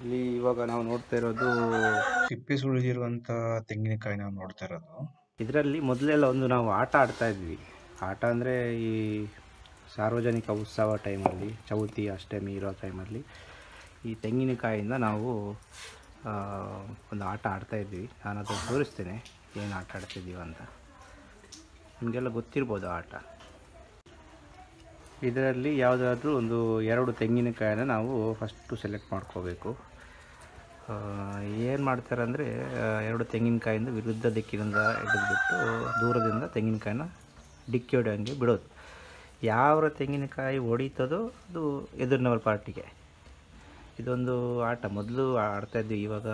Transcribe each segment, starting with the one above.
ಇಲ್ಲಿ ಇವಾಗ ನಾವು ನೋಡ್ತಾ ಇರೋದು ಸಿಪ್ಪೆ ಸುಳಿದಿರುವಂಥ ತೆಂಗಿನಕಾಯಿ ನಾವು ನೋಡ್ತಾ ಇರೋದು. ಇದರಲ್ಲಿ ಮೊದಲೆಲ್ಲ ಒಂದು ನಾವು ಆಟ ಆಡ್ತಾ ಇದ್ವಿ. ಆಟ ಅಂದರೆ ಈ ಸಾರ್ವಜನಿಕ ಉತ್ಸವ ಟೈಮಲ್ಲಿ, ಚೌತಿ ಅಷ್ಟಮಿ ಇರೋ ಟೈಮಲ್ಲಿ ಈ ತೆಂಗಿನಕಾಯಿಂದ ನಾವು ಒಂದು ಆಟ ಆಡ್ತಾ ಇದ್ವಿ. ನಾನು ಅದನ್ನು ತೋರಿಸ್ತೇನೆ ಏನು ಆಟ ಆಡ್ತಿದ್ದೀವಿ ಅಂತ. ನಿಮಗೆಲ್ಲ ಗೊತ್ತಿರ್ಬೋದು ಆಟ. ಇದರಲ್ಲಿ ಯಾವುದಾದ್ರೂ ಒಂದು 2 ತೆಂಗಿನಕಾಯಿನ ನಾವು ಫಸ್ಟು ಸೆಲೆಕ್ಟ್ ಮಾಡ್ಕೋಬೇಕು. ಏನು ಮಾಡ್ತಾರೆ ಅಂದರೆ 2 ತೆಂಗಿನಕಾಯಿಂದ ವಿರುದ್ಧ ದಿಕ್ಕಿನಿಂದ ಹಿಡಿದ್ಬಿಟ್ಟು ದೂರದಿಂದ ತೆಂಗಿನಕಾಯಿನ ಡಿಕ್ಕಿ ಹೊಡೆಯೋಂಗೆ ಬಿಡೋದು. ಯಾವ ತೆಂಗಿನಕಾಯಿ ಹೊಡಿತದೋ ಅದು ಎದುರಿನವ್ರ ಪಾರ್ಟಿಗೆ. ಇದೊಂದು ಆಟ ಮೊದಲು ಆಡ್ತಾಯಿದ್ವಿ, ಇವಾಗ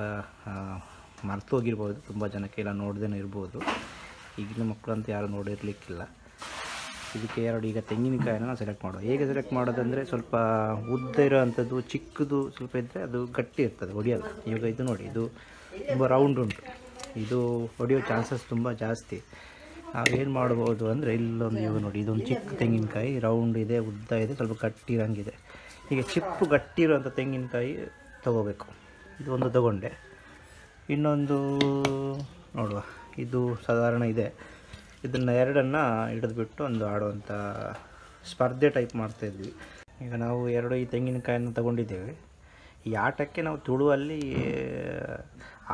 ಮರ್ತೋಗಿರ್ಬೋದು, ತುಂಬ ಜನಕ್ಕೆ ಎಲ್ಲ ನೋಡ್ದೇ ಇರ್ಬೋದು. ಈಗಿನ ಮಕ್ಕಳಂತೂ ಯಾರು ನೋಡಿರಲಿಕ್ಕಿಲ್ಲ. ಇದಕ್ಕೆ 2 ಈಗ ತೆಂಗಿನಕಾಯಿನ ನಾವು ಸೆಲೆಕ್ಟ್ ಮಾಡೋದು. ಹೇಗೆ ಸೆಲೆಕ್ಟ್ ಮಾಡೋದಂದರೆ ಸ್ವಲ್ಪ ಉದ್ದ ಇರೋವಂಥದ್ದು, ಚಿಕ್ಕದು ಸ್ವಲ್ಪ ಇದ್ದರೆ ಅದು ಗಟ್ಟಿ ಇರ್ತದೆ ಹೊಡಿಯೋದು. ಇವಾಗ ಇದು ನೋಡಿ, ಇದು ತುಂಬ ರೌಂಡ್ ಉಂಟು, ಇದು ಹೊಡೆಯೋ ಚಾನ್ಸಸ್ ತುಂಬ ಜಾಸ್ತಿ. ನಾವೇನು ಮಾಡ್ಬೋದು ಅಂದರೆ ಇಲ್ಲೊಂದು ಇವಾಗ ನೋಡಿ, ಇದೊಂದು ಚಿಕ್ಕ ತೆಂಗಿನಕಾಯಿ ರೌಂಡ್ ಇದೆ, ಉದ್ದ ಇದೆ, ಸ್ವಲ್ಪ ಗಟ್ಟಿ ಇರೋಂಗಿದೆ. ಹೀಗೆ ಚಿಪ್ಪು ಗಟ್ಟಿ ಇರೋವಂಥ ತೆಂಗಿನಕಾಯಿ ತೊಗೋಬೇಕು. ಇದು ಒಂದು ತೊಗೊಂಡೆ. ಇನ್ನೊಂದು ನೋಡುವ, ಇದು ಸಾಧಾರಣ ಇದೆ. ಇದನ್ನು 2 ಹಿಡಿದ್ಬಿಟ್ಟು ಒಂದು ಆಡುವಂಥ ಸ್ಪರ್ಧೆ ಟೈಪ್ ಮಾಡ್ತಾಯಿದ್ವಿ. ಈಗ ನಾವು 2 ಈ ತೆಂಗಿನಕಾಯನ್ನು ತಗೊಂಡಿದ್ದೇವೆ. ಈ ಆಟಕ್ಕೆ ನಾವು ತುಳುವಲ್ಲಿ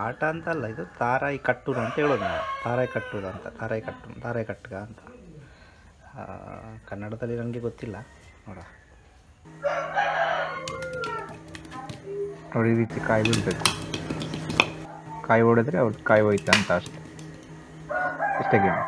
ಆಟ ಅಂತ ಅಲ್ಲ, ಇದು ತಾರಾಯಿ ಕಟ್ಟುದು ಅಂತ ಹೇಳೋದು ನಾವು. ತಾರಾಯಿ ಕಟ್ಟುದು ಅಂತ, ತಾರಾಯಿ ಕಟ್ಟುಗ ಅಂತ. ಕನ್ನಡದಲ್ಲಿ ನನಗೆ ಗೊತ್ತಿಲ್ಲ. ನೋಡಿ, ಈ ರೀತಿ ಕಾಯಿ ಬಿಡಬೇಕು. ಕಾಯಿ ಹೊಡೆದ್ರೆ ಅವ್ರು ಕಾಯಿ ಹೋಯ್ತು ಅಂತ ಅಷ್ಟೇ. ಇಷ್ಟೇ ಗೇಮ್.